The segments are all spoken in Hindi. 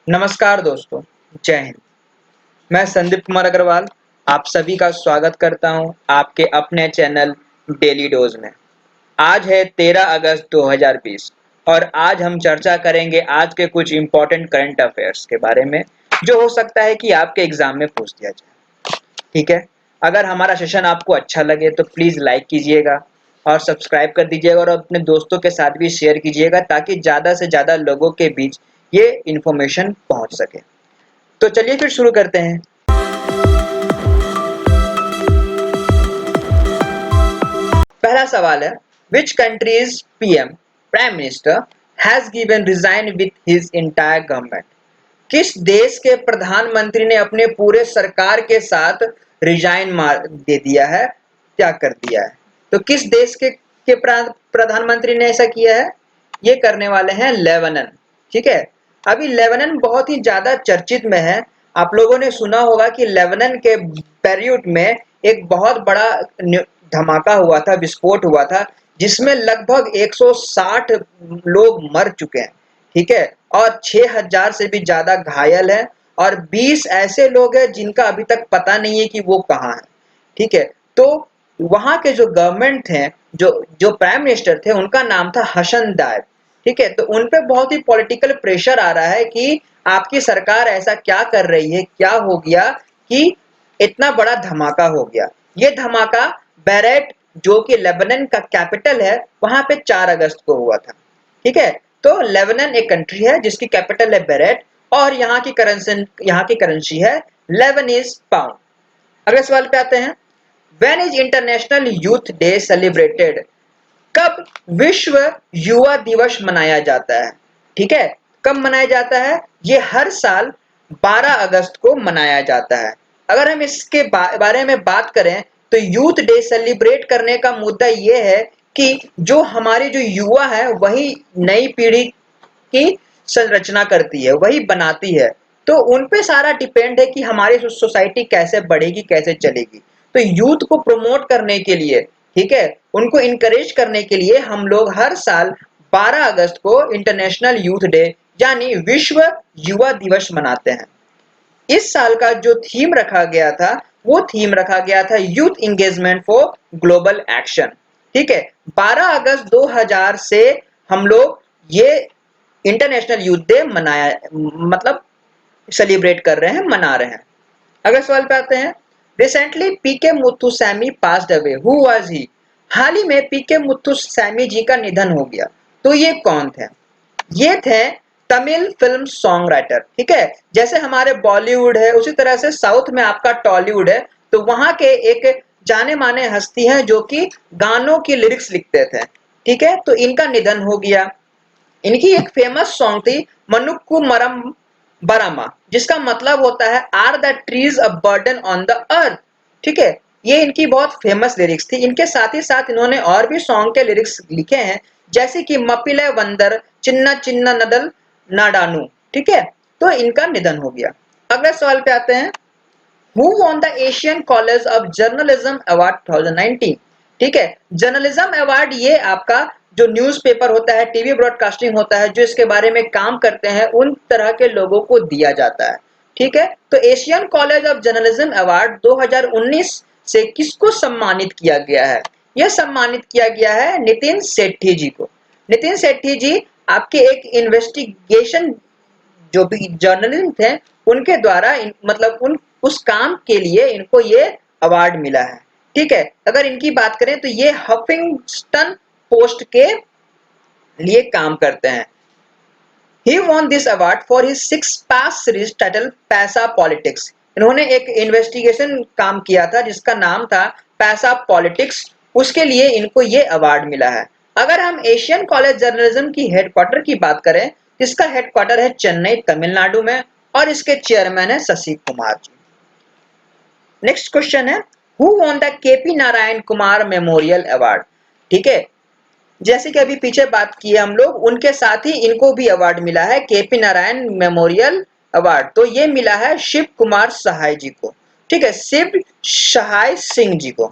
नमस्कार दोस्तों, जय हिंद। मैं संदीप कुमार अग्रवाल आप सभी का स्वागत करता हूं आपके अपने चैनल डेली डोज में। आज है 13 अगस्त 2020 और आज हम चर्चा करेंगे आज के कुछ इम्पोर्टेंट करंट अफेयर्स के बारे में जो हो सकता है कि आपके एग्जाम में पूछ दिया जाए। ठीक है, अगर हमारा सेशन आपको अच्छा लगे तो प्लीज़ लाइक कीजिएगा और सब्सक्राइब कर दीजिएगा और अपने दोस्तों के साथ भी शेयर कीजिएगा ताकि ज़्यादा से ज़्यादा लोगों के बीच ये इन्फॉर्मेशन पहुंच सके। तो चलिए फिर शुरू करते हैं। पहला सवाल है, which countries PM prime minister has given resign with his entire government. किस देश के प्रधानमंत्री ने अपने पूरे सरकार के साथ रिजाइन मार दे दिया है, त्याग कर दिया है। तो किस देश के प्रधानमंत्री ने ऐसा किया है? ये करने वाले हैं लेबनान। ठीक है, अभी लेबनान बहुत ही ज्यादा चर्चित में है। आप लोगों ने सुना होगा कि लेबनान के बेरूत में एक बहुत बड़ा धमाका हुआ था, विस्फोट हुआ था, जिसमें लगभग 160 लोग मर चुके हैं। ठीक है, और 6000 से भी ज्यादा घायल है और 20 ऐसे लोग हैं जिनका अभी तक पता नहीं है कि वो कहाँ है। ठीक है, तो वहां के जो गवर्नमेंट हैं, जो जो प्राइम मिनिस्टर थे, उनका नाम था हसन दायब। ठीक है, तो उन पे बहुत ही पॉलिटिकल प्रेशर आ रहा है कि आपकी सरकार ऐसा क्या कर रही है, क्या हो गया कि इतना बड़ा धमाका हो गया। ये धमाका बेरेट जो कि लेबनान का कैपिटल है, वहां पे 4 अगस्त को हुआ था। ठीक है, तो लेबनान एक कंट्री है जिसकी कैपिटल है बेरेट और यहाँ की करेंसी है लेबनीज पाउंड। अगले सवाल पे आते हैं, when is international youth day celebrated. कब विश्व युवा दिवस मनाया जाता है? ठीक है, कब मनाया जाता है? ये हर साल 12 अगस्त को मनाया जाता है। अगर हम इसके बारे में बात करें तो यूथ डे सेलिब्रेट करने का मुद्दा ये है कि जो हमारे जो युवा है वही नई पीढ़ी की संरचना करती है, वही बनाती है। तो उन पे सारा डिपेंड है कि हमारी सोसाइटी कैसे बढ़ेगी, कैसे चलेगी। तो यूथ को प्रमोट करने के लिए, ठीक है, उनको इनकरेज करने के लिए हम लोग हर साल 12 अगस्त को इंटरनेशनल यूथ डे यानी विश्व युवा दिवस मनाते हैं। इस साल का जो थीम रखा गया था वो थीम रखा गया था youth engagement for global action. ठीक है, 12 अगस्त 2000 से हम लोग ये इंटरनेशनल यूथ डे मनाया, मतलब सेलिब्रेट कर रहे हैं, मना रहे हैं। अगले सवाल पे आते हैं, recently P K Muthusamy passed away, who was he. हाल ही में पीके मुत्थुसामी जी का निधन हो गया। तो ये कौन थे? ये थे तमिल फिल्म सॉन्ग राइटर। ठीक है, जैसे हमारे बॉलीवुड है उसी तरह से साउथ में आपका टॉलीवुड है। तो वहां के एक जाने माने हस्ती हैं जो कि गानों की लिरिक्स लिखते थे। ठीक है, तो इनका निधन हो गया। इनकी एक फेमस सॉन्ग थी मनुक्कू मरम बरामा, जिसका मतलब होता है are the trees a burden on the earth. ठीक है, ये इनकी बहुत फेमस लिरिक्स थी। इनके साथ ही साथ इन्होंने और भी सॉन्ग के लिरिक्स लिखे हैं, जैसे कि मपिले वंदर चिन्ना चिन्ना नदल नाडानू। ठीक है, तो इनका निधन हो गया। अगले सवाल पे आते हैं, who won the Asian college of journalism award 2019। ठीक है, जर्नलिज्म अवार्ड ये आपका जो न्यूज़पेपर होता है, टीवी ब्रॉडकास्टिंग होता है, जो इसके बारे में काम करते हैं, उन तरह के लोगों को दिया जाता है। ठीक है, तो Asian college of journalism award 2019 से किसको सम्मानित किया गया है? यह सम्मानित किया गया है नितिन सेठी जी को। नितिन सेठी जी आपके एक इन्वेस्टिगेशन जो भी जर्नलिस्ट थे उनके द्वारा मतलब उन उस काम के लिए इनको ये अवार्ड मिला है। ठीक है, अगर इनकी बात करें तो ये हफिंगस्टन पोस्ट के लिए काम करते हैं। He won this award for his 6-part series titled पैसा पॉलिटिक्स। इन्होंने एक इन्वेस्टिगेशन काम किया था जिसका नाम था पैसा पॉलिटिक्स, उसके लिए इनको ये अवार्ड मिला है। अगर हम एशियन कॉलेज जर्नलिज्म की हेडक्वार्टर की बात करें, इसका हेडक्वार्टर है चेन्नई तमिलनाडु में और इसके चेयरमैन है शशि कुमार जी। नेक्स्ट क्वेश्चन है, who won the KP Narayan Kumar memorial award. ठीक है, जैसे कि अभी पीछे बात की है हम लोग, उनके साथ ही इनको भी अवार्ड मिला है केपी नारायण मेमोरियल अवार्ड। तो ये मिला है शिव कुमार सहाय जी को। ठीक है, शिव सहाय सिंह जी को।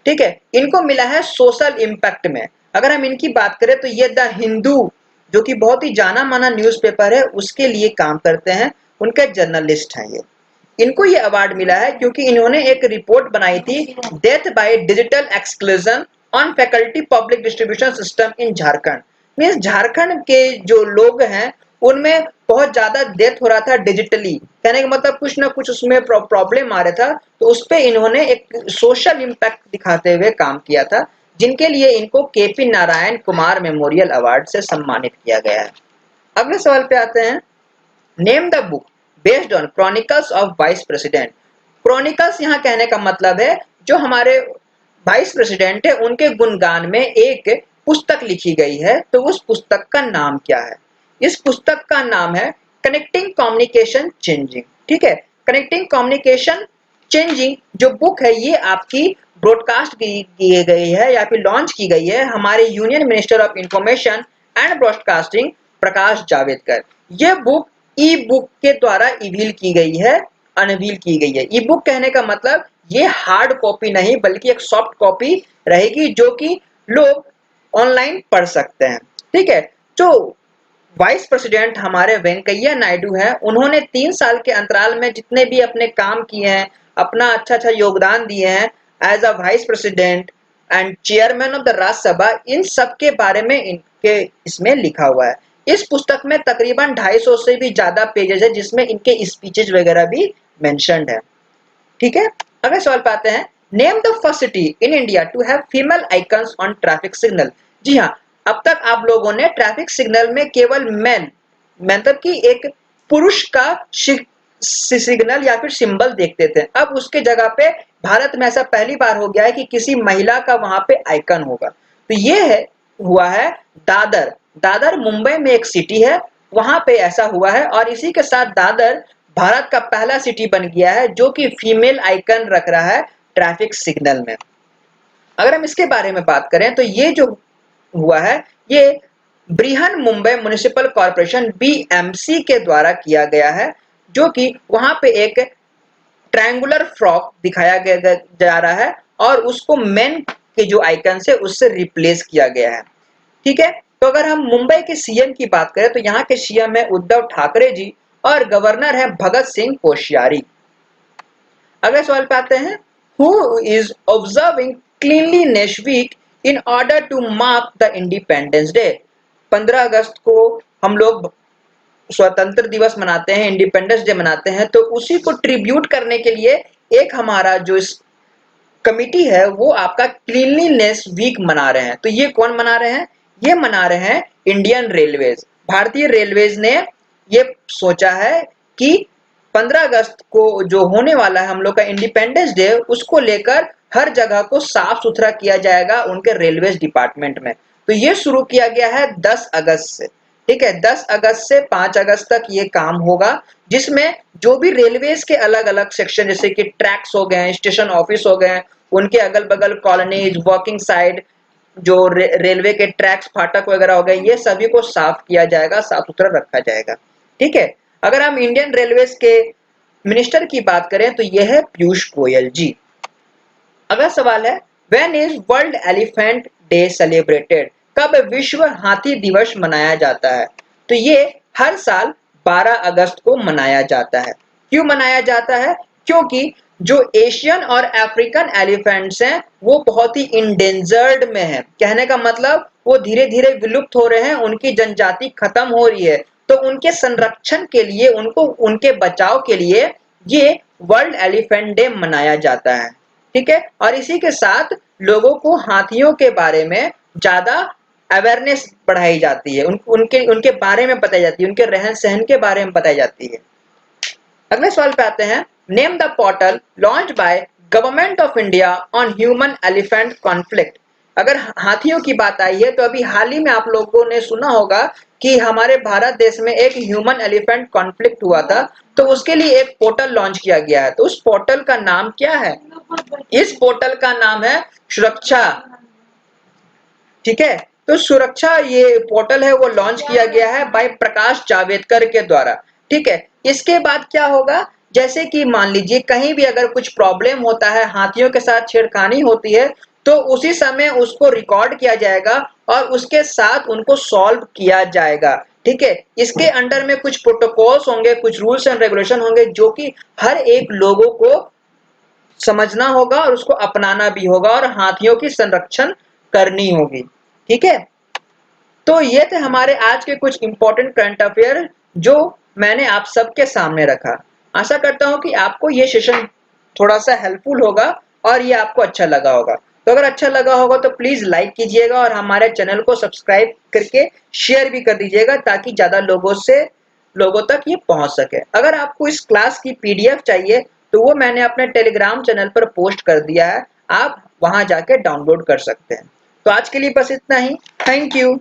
ठीक है, इनको मिला है सोशल इम्पैक्ट में। अगर हम इनकी बात करें तो ये द हिंदू जो कि बहुत ही जाना माना न्यूज़पेपर है उसके लिए काम करते हैं उनके जर्नलिस्ट हैं ये। इनको ये अवार्ड मिला है क्योंकि इन्होंने एक रिपोर्ट बनाई थी, death by digital exclusion on faculty public distribution system in Jharkhand. Means Jharkhand के जो लोग हैं उनमें बहुत ज्यादा डेथ हो रहा था डिजिटली, कहने का मतलब कुछ ना कुछ उसमें प्रॉब्लम आ रहा था, तो उस पे इन्होंने एक सोशल इम्पैक्ट दिखाते हुए काम किया था, जिनके लिए इनको KP Narayan Kumar memorial award से सम्मानित किया गया है। अगले सवाल पे आते हैं, name the book based on chronicles of vice president. Chronicles यहाँ कहने का मतलब है जो हमारे वाइस प्रेसिडेंट है उनके गुणगान में एक पुस्तक लिखी गई है, तो उस पुस्तक का नाम क्या है? इस पुस्तक का नाम है कनेक्टिंग कम्युनिकेशन चेंजिंग। ठीक है, कनेक्टिंग कम्युनिकेशन चेंजिंग जो बुक है ये आपकी ब्रॉडकास्ट की गई है या फिर लॉन्च की गई है हमारे union minister of information and broadcasting Prakash Javadekar. यह बुक ई बुक के द्वारा इवील की गई है, अनवील की गई है। ई बुक कहने का मतलब ये हार्ड कॉपी नहीं बल्कि एक सॉफ्ट कॉपी रहेगी जो कि लोग ऑनलाइन पढ़ सकते हैं। ठीक है, तो वाइस प्रेसिडेंट हमारे वेंकैया नायडू हैं, उन्होंने 3 साल के अंतराल में जितने भी अपने काम किए हैं, अपना अच्छा योगदान दिए हैं as a vice president and chairman of the Rajya Sabha, इन सब के बारे में इनके इसमें लिखा हुआ है। इस पुस्तक में तकरीबन 250 से भी ज्यादा पेजेस है जिसमें इनके स्पीचेस वगैरह भी मेंशन्ड है। ठीक है, अगले सवाल पे आते हैं, name the first city in India to have female icons on traffic signal. जी हाँ, अब तक आप लोगों ने ट्रैफिक सिग्नल में केवल मैन मतलब कि एक पुरुष का सिग्नल या फिर सिंबल देखते थे, अब उसके जगह पे भारत में ऐसा पहली बार हो गया है कि किसी महिला का वहां पे आइकन होगा। तो ये है हुआ है दादर। दादर मुंबई में एक सिटी है, वहां पे ऐसा हुआ है और इसी के साथ दादर भारत का पहला सिटी बन गया है जो कि फीमेल आइकन रख रहा है ट्रैफिक सिग्नल में। अगर हम इसके बारे में बात करें तो ये जो हुआ है ये Brihan Mumbai municipal corporation BMC के द्वारा किया गया है, जो कि वहां पे एक ट्रायंगुलर फ्रॉक दिखाया गया जा रहा है और उसको मेन के जो आइकन से उससे रिप्लेस किया गया है। ठीक है, तो अगर हम मुंबई के सीएम की बात करें तो यहाँ के सीएम है उद्धव ठाकरे जी और गवर्नर है भगत सिंह कोश्यारी। अगले सवाल पे आते हैं, who is observing cleanliness week in order to mark the Independence Day. 15 अगस्त को हम लोग स्वतंत्र दिवस मनाते हैं, इंडिपेंडेंस डे मनाते हैं, तो उसी को ट्रिब्यूट करने के लिए एक हमारा जो इस कमिटी है वो आपका क्लीनलीनेस वीक मना रहे हैं। तो ये कौन मना रहे हैं? ये मना रहे हैं इंडियन रेलवेज। भारतीय रेलवेज ने ये सोचा है कि 15 अगस्त को जो होने वाला है हम लोग का इंडिपेंडेंस डे, उसको लेकर हर जगह को साफ सुथरा किया जाएगा उनके रेलवेज डिपार्टमेंट में। तो ये शुरू किया गया है 10 अगस्त से। ठीक है, 10 अगस्त से 5 अगस्त तक ये काम होगा, जिसमें जो भी रेलवेज के अलग अलग सेक्शन जैसे कि ट्रैक्स हो गए, स्टेशन ऑफिस हो गए, उनके अगल बगल कॉलोनीज, वर्किंग साइड, जो रेलवे के ट्रैक्स, फाटक वगैरह हो गए, ये सभी को साफ किया जाएगा, साफ सुथरा रखा जाएगा। ठीक है, अगर हम इंडियन रेलवेज के मिनिस्टर की बात करें तो यह है पीयूष गोयल जी। अगला सवाल है, when is world elephant day celebrated. कब विश्व हाथी दिवस मनाया जाता है? तो ये हर साल 12 अगस्त को मनाया जाता है। क्यों मनाया जाता है? क्योंकि जो एशियन और अफ्रीकन एलिफेंट्स हैं वो बहुत ही इंडेंजर्ड में है, कहने का मतलब वो धीरे धीरे विलुप्त हो रहे हैं, उनकी जनजाति खत्म हो रही है, तो उनके संरक्षण के लिए, उनको उनके बचाव के लिए ये वर्ल्ड एलिफेंट डे मनाया जाता है। ठीक है, और इसी के साथ लोगों को हाथियों के बारे में ज्यादा अवेयरनेस बढ़ाई जाती है, उनके उनके बारे में बताई जाती है, उनके रहन सहन के बारे में बताई जाती है। अगले सवाल पे आते हैं, name the portal launch by government of India on human elephant conflict. अगर हाथियों की बात आई है तो अभी हाल ही में आप लोगों ने सुना होगा कि हमारे भारत देश में एक ह्यूमन एलिफेंट कॉन्फ्लिक्ट हुआ था, तो उसके लिए एक पोर्टल लॉन्च किया गया है। तो उस पोर्टल का नाम क्या है? इस पोर्टल का नाम है सुरक्षा। ठीक है, तो सुरक्षा ये पोर्टल है वो लॉन्च किया गया है बाय प्रकाश जावड़ेकर के द्वारा। ठीक है, इसके बाद क्या होगा, जैसे कि मान लीजिए कहीं भी अगर कुछ प्रॉब्लम होता है, हाथियों के साथ छेड़खानी होती है, तो उसी समय उसको रिकॉर्ड किया जाएगा और उसके साथ उनको सॉल्व किया जाएगा। ठीक है। इसके अंडर में कुछ प्रोटोकॉल्स होंगे, कुछ रूल्स एंड रेगुलेशन होंगे जो कि हर एक लोगों को समझना होगा और उसको अपनाना भी होगा और हाथियों की संरक्षण करनी होगी। ठीक है, तो ये थे हमारे आज के कुछ इंपॉर्टेंट करंट अफेयर जो मैंने आप सबके सामने रखा। आशा करता हूं कि आपको ये सेशन थोड़ा सा हेल्पफुल होगा और ये आपको अच्छा लगा होगा। तो अगर अच्छा लगा होगा तो प्लीज लाइक कीजिएगा और हमारे चैनल को सब्सक्राइब करके शेयर भी कर दीजिएगा ताकि ज्यादा लोगों तक ये पहुंच सके। अगर आपको इस क्लास की पीडीएफ चाहिए तो वो मैंने अपने टेलीग्राम चैनल पर पोस्ट कर दिया है, आप वहां जाके डाउनलोड कर सकते हैं। तो आज के लिए बस इतना ही। Thank you.